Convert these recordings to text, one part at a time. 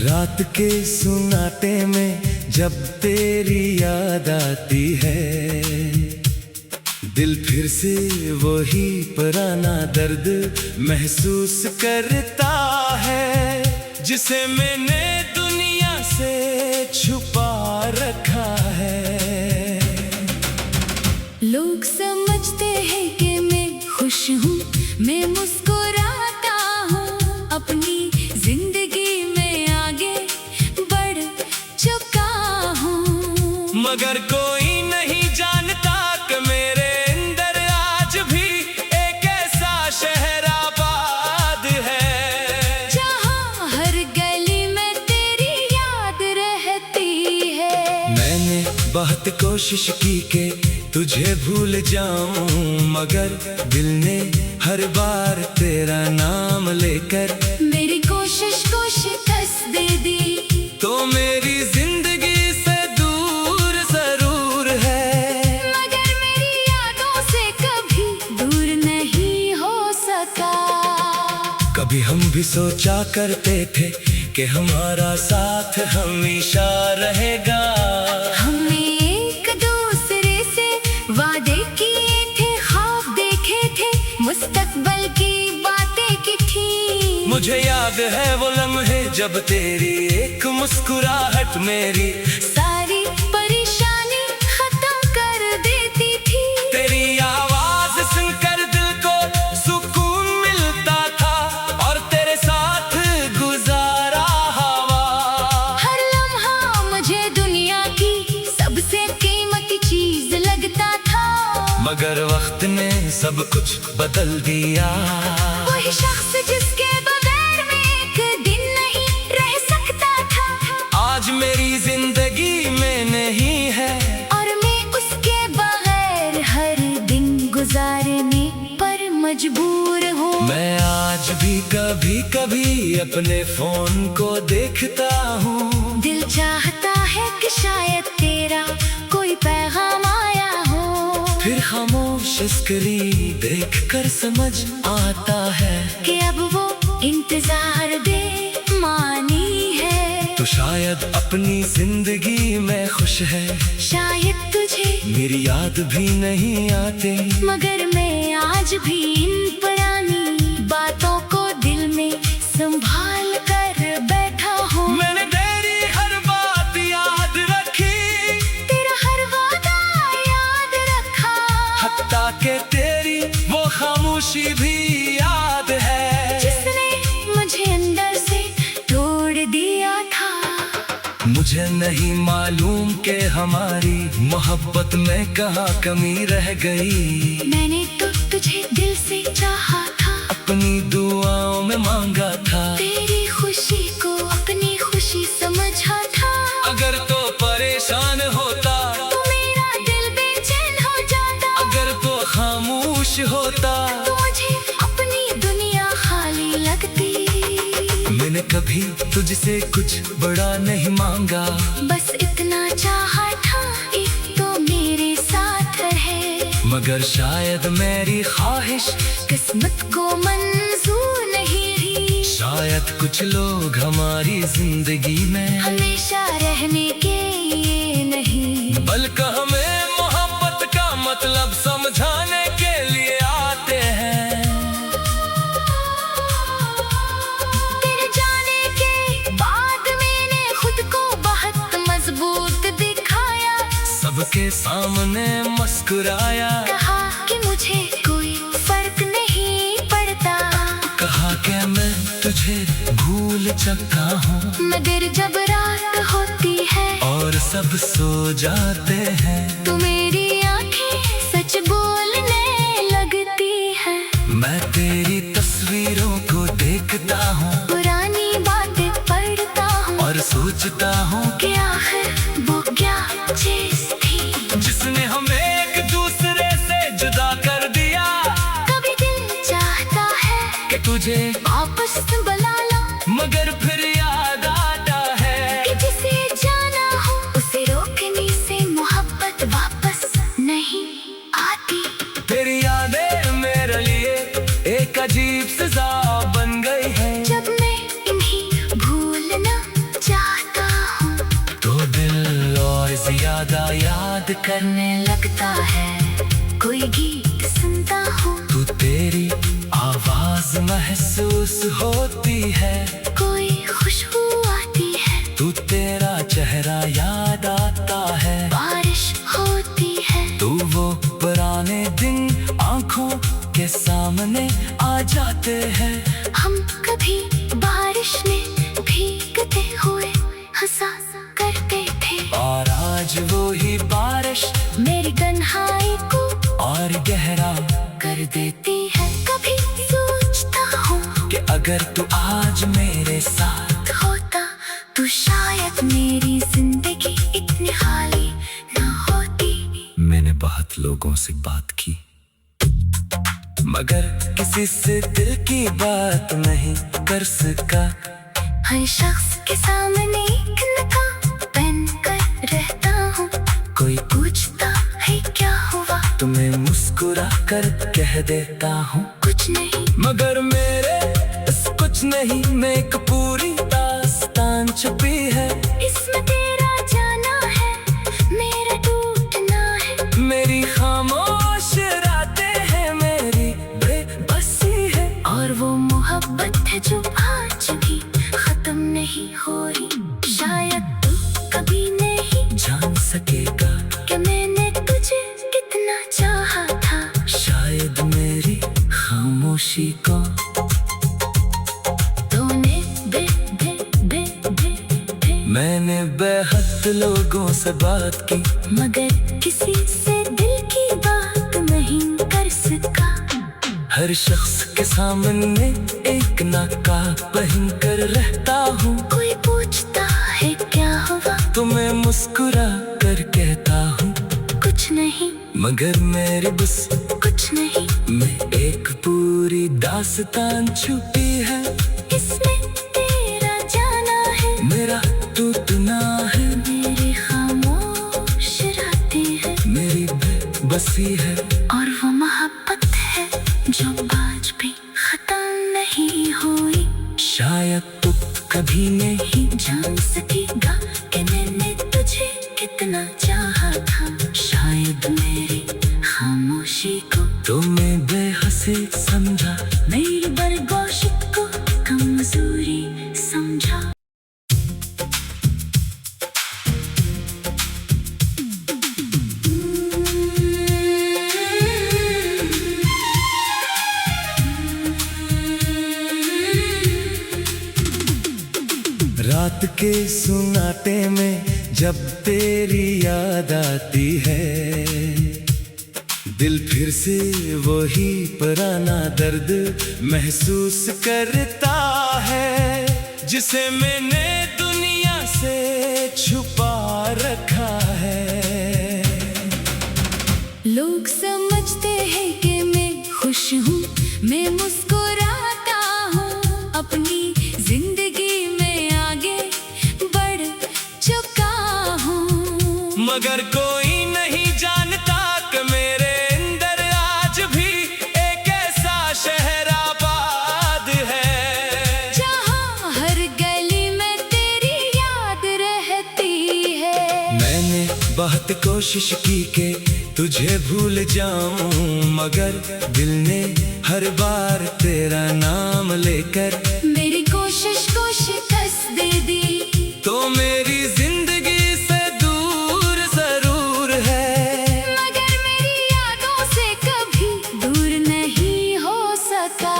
रात के सुनाटे में जब तेरी याद आती है, दिल फिर से वही पुराना दर्द महसूस करता है, जिसे मैंने दुनिया से छुपा रखा है। लोग समझते हैं कि मैं खुश हूँ, मैं मुस्कुराता हूँ, अपनी जिंदगी में आगे बढ़ चुका हूँ। मगर कोई नहीं जानता कि मेरे अंदर आज भी एक ऐसा शहर आबाद है, जहाँ हर गली में तेरी याद रहती है। मैंने बहुत कोशिश की कि तुझे भूल जाऊं, मगर दिल ने हर बार तेरा नाम लेकर मेरी कोशिश को शिकस्त दे दी। तो मेरी जिंदगी से दूर जरूर है, मगर मेरी यादों से कभी दूर नहीं हो सका। कभी हम भी सोचा करते थे कि हमारा साथ हमेशा रहेगा। हमने एक दूसरे से वादे किए थे, ख्वाब देखे थे, मुस्तकबल की बातें की थी। मुझे याद है वो लम्हे जब तेरी एक मुस्कुराहट मेरी सारी परेशानी खत्म कर देती थी। तेरी आवाज सुनकर दिल को सुकून मिलता था, और तेरे साथ गुजारा हवा। हर लम्हा मुझे दुनिया की सबसे कीमती चीज लगता था। मगर वक्त ने सब कुछ बदल दिया। वही शख्स जिसके बगैर मैं एक दिन नहीं रह सकता था, आज मेरी जिंदगी में नहीं है, और मैं उसके बगैर हर दिन गुजारने पर मजबूर हूँ। मैं आज भी कभी कभी अपने फोन को देखता हूँ। दिल चाहता है कि शायद तेरा कोई पैगाम आया हो, फिर खामोश स्क्रीन देखकर समझ आता है कि अब वो इंतजार बेमानी है। तो शायद अपनी जिंदगी में खुश है, शायद तुझे मेरी याद भी नहीं आती, मगर मैं आज भी इन पुरानी बातों को दिल में संभाल कर बैठा हूँ। मैंने तेरी हर बात याद रखी, तेरा हर वादा याद रखा, हत्ता के तेरी वो खामोशी भी याद है, जिसने मुझे अंदर से तोड़ दिया था। मुझे नहीं मालूम कि हमारी मोहब्बत में कहाँ कमी रह गई। मैंने तो तुझे दिल से चाहा था, अपनी दुआओं में मांगा था, तेरी खुशी को अपनी खुशी समझा था। अगर तो परेशान होता, तो मेरा दिल बेचैन हो जाता, अगर तो खामोश होता, तो मुझे अपनी दुनिया खाली लगती। मैंने कभी तुझसे कुछ बड़ा नहीं मांगा, बस इतना चाहा था एक तो मेरे साथ है, मगर शायद मेरी ख्वाहिश किस्मत को मंजूर नहीं थी। शायद कुछ लोग हमारी जिंदगी में हमेशा रहने के लिए नहीं, बल्कि हमें मोहब्बत का मतलब समझाने के लिए आते हैं। तेरे जाने के बाद मैंने खुद को बहुत मजबूत दिखाया, सबके सामने मुस्कुराया, कहा कि मुझे कोई फर्क नहीं पड़ता, कहा कि मैं तुझे भूल चुका हूँ, मगर जब रात होती है और सब सो जाते हैं, तो मेरी आंखें सच बोलने लगती है। मैं तेरी तस्वीरों को देखता हूँ, पुरानी बातें पढ़ता हूँ, और सोचता हूँ कि आखिर वो क्या चीज थी, जिसने हमें एक दूसरे से जुदा कर दिया। कभी दिल चाहता है कि तुझे वापस बुला लो, मगर फिर याद आता है कि जिसे जाना हो उसे रोकने से मोहब्बत वापस नहीं आती। तेरी यादें मेरे लिए एक अजीब सजा बन गई है। जब मैं इन्हीं भूलना ज्यादा याद करने लगता है। कोई गीत सुनता हूँ, तू तेरी आवाज महसूस होती है। कोई खुशबू आती है, तू तेरा चेहरा याद आता है। बारिश होती है, तू वो पुराने दिन आंखों के सामने आ जाते हैं। हम कभी बारिश में भीगते हुए हंसा करते थे। और आज वो ही बारिश मेरी तन्हाई को और गहरा कर देती है। कभी सोचता हूँ कि अगर तू आज मेरे साथ होता तो शायद मेरी जिंदगी इतनी खाली न होती। मैंने बहुत लोगों से बात की, मगर किसी से दिल की बात नहीं कर सका। हर शख्स के सामने एक नकाब पहन कर रहता हूँ। कोई पूछता है क्या हुआ, तुम्हें मुस्कुरा कर कह देता हूँ कुछ नहीं। मगर मेरे इस कुछ नहीं में एक पूरी दास्तान छुपी है। इसमें तेरा जाना है, मेरा टूटना है। मेरी खामोश रातें हैं, मेरी बेबसी है। और वो मोहब्बत है जो आज भी खत्म नहीं हो रही। शायद तू कभी नहीं जान सकेगा कि मैंने तुझे कितना चाहा था। शायद मेरी खामोशी को तूने बे बे बे बे बे मैंने बेहद लोगों से बात की, मगर किसी से दिल की बात नहीं कर सका। हर शख्स के सामने एक नकाब पहन कर रहता हूँ। कोई पूछता है क्या हुआ, तुम्हें मुस्कुरा कर कहता हूँ कुछ नहीं। मगर मेरे बस कुछ नहीं, में एक पूरी दास्तान छुपी है। इसमें तेरा जाना है, मेरा टूटना है, मेरी खामोश रातें हैं। मेरी बेबसी है। और वो मोहब्बत है जो आज भी खत्म नहीं हुई। शायद तू कभी नहीं जान सकेगा कि मैंने तुझे कितना चाहा था। शायद मेरी खामोशी को तुम्हें बेहसी समझा। मेरी बर्बाशी को कमजोरी समझा। रात के सुनाटे में जब तेरी याद आती है, दिल फिर से वही पुराना दर्द महसूस करता है, जिसे मैंने दुनिया से छुपा रखा है। लोग समझते हैं कि मैं खुश हूँ, मैं मुस्कुराता हूँ। अपनी जिंदगी में आगे बढ़ चुका हूँ। मगर कोई नहीं जानता कि मेरे अंदर आज भी एक ऐसा शहर आबाद है, जहाँ हर गली में तेरी याद रहती है। मैंने बहुत कोशिश की कि तुझे भूल जाऊं, मगर दिल ने हर बार तेरा नाम लेकर मेरी कोशिश को शिकस्त दे दी। तो मेरी जिंदगी से दूर जरूर है, मगर मेरी यादों से कभी दूर नहीं हो सका।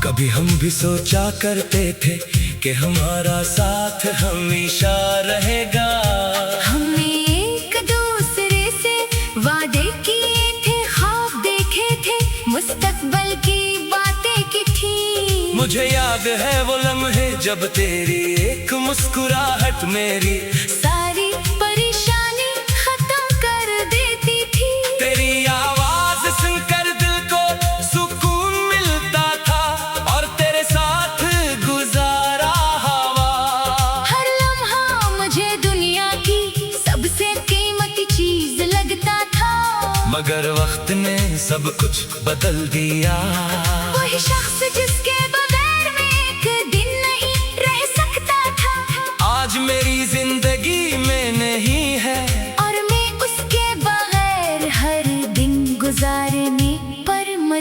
कभी हम भी सोचा करते थे कि हमारा साथ हमेशा रहेगा। हमने एक दूसरे से वादे किए थे, ख्वाब देखे थे, मुस्तकबल की बातें की थी। मुझे याद है वो लम्हे जब तेरी एक मुस्कुराहट मेरी सारी परेशानी खत्म कर देती थी। तेरी आवाज सुनकर दिल को सुकून मिलता था, और तेरे साथ गुजारा हवा। हर लम्हा मुझे दुनिया की सबसे कीमती चीज लगता था। मगर वक्त ने सब कुछ बदल दिया। वही शख्स जिसके बगैर मैं एक दिन नहीं रह सकता था, आज मेरी जिंदगी में नहीं है।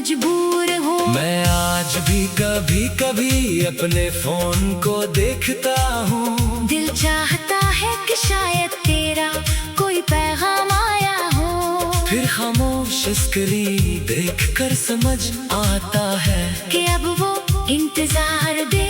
मजबूर हूँ। मैं आज भी कभी कभी अपने फोन को देखता हूँ। दिल चाहता है कि शायद तेरा कोई पैगाम आया हो। फिर खामोश स्क्रीन देखकर समझ आता है कि अब वो इंतजार दे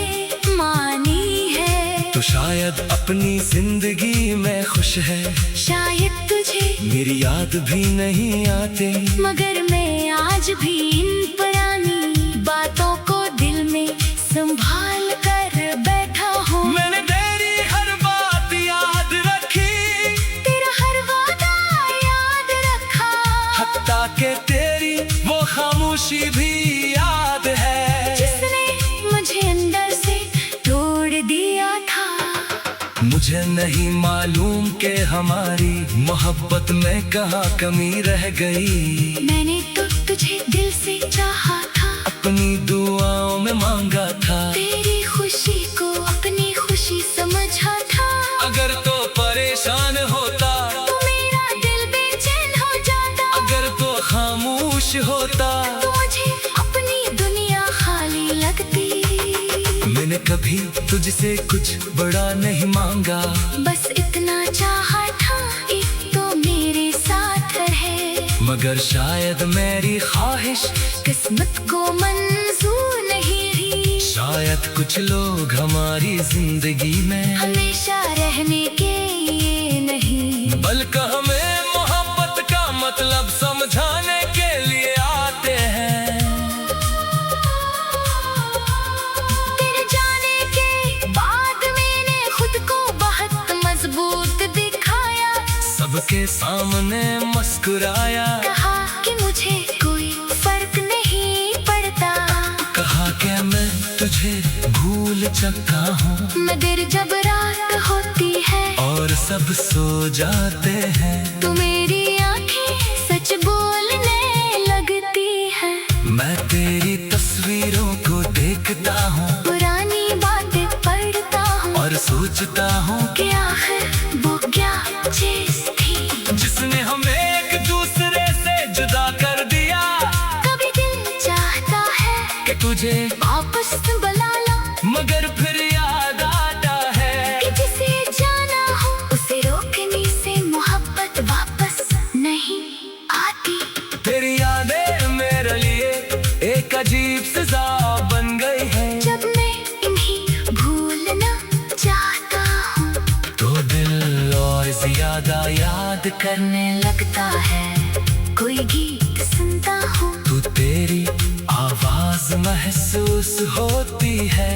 मानी है। तो शायद अपनी जिंदगी में खुश है, शायद तुझे मेरी याद भी नहीं आती। मगर मैं आज भी इन पुरानी बातों को दिल में संभाल कर बैठा हूँ। मैंने तेरी हर बात याद रखी, तेरा हर वादा याद रखा। हत्ता के तेरी वो खामोशी भी याद है, जिसने मुझे अंदर से तोड़ दिया था। मुझे नहीं मालूम कि हमारी मोहब्बत में कहाँ कमी रह गई। मैंने तो तुझे दिल से चाहा था, अपनी दुआओं में मांगा था, तेरी खुशी को अपनी खुशी समझा था। अगर तो परेशान होता तो मेरा दिल बेचैन हो जाता। अगर तो खामोश होता तो मुझे अपनी दुनिया खाली लगती। मैंने कभी तुझसे कुछ बड़ा नहीं मांगा, बस इतना चाहा था एक तो मेरे साथ रहे। मगर शायद मेरी ख्वाहिश किस्मत को मंजूर नहीं थी। शायद कुछ लोग हमारी जिंदगी में हमेशा रहने के लिए नहीं, बल्कि हमें मोहब्बत का मतलब समझाने के लिए आते हैं। तेरे जाने के बाद मैंने खुद को बहुत मजबूत दिखाया। सबके सामने मुस्कुराया, कहा कि मुझे कोई फर्क नहीं पड़ता। कहा कि मैं तुझे भूल चुका हूँ। मगर जब रात होती है और सब सो जाते हैं, तो मेरी आंखें सच बोलने लगती है। मैं तेरी तस्वीरों को देखता हूँ पुरानी बातें पढ़ता हूँ और सोचता हूँ कि आखिर वो क्या चीज थी जिसने हमें एक दूसरे से जुदा कर दिया। कभी दिल चाहता है कि तुझे वापस बुला लो, मगर फिर याद आता है कि जिसे जाना हो उसे रोकने से मोहब्बत वापस नहीं आती। तेरी यादें मेरे लिए एक अजीब सजा बन गई है। जब मैं इन्हें भूलना चाहता हूँ तो दिल और ज्यादा याद करने लगता है। कोई गीत सुनता हूँ तू तेरी आवाज महसूस होती है।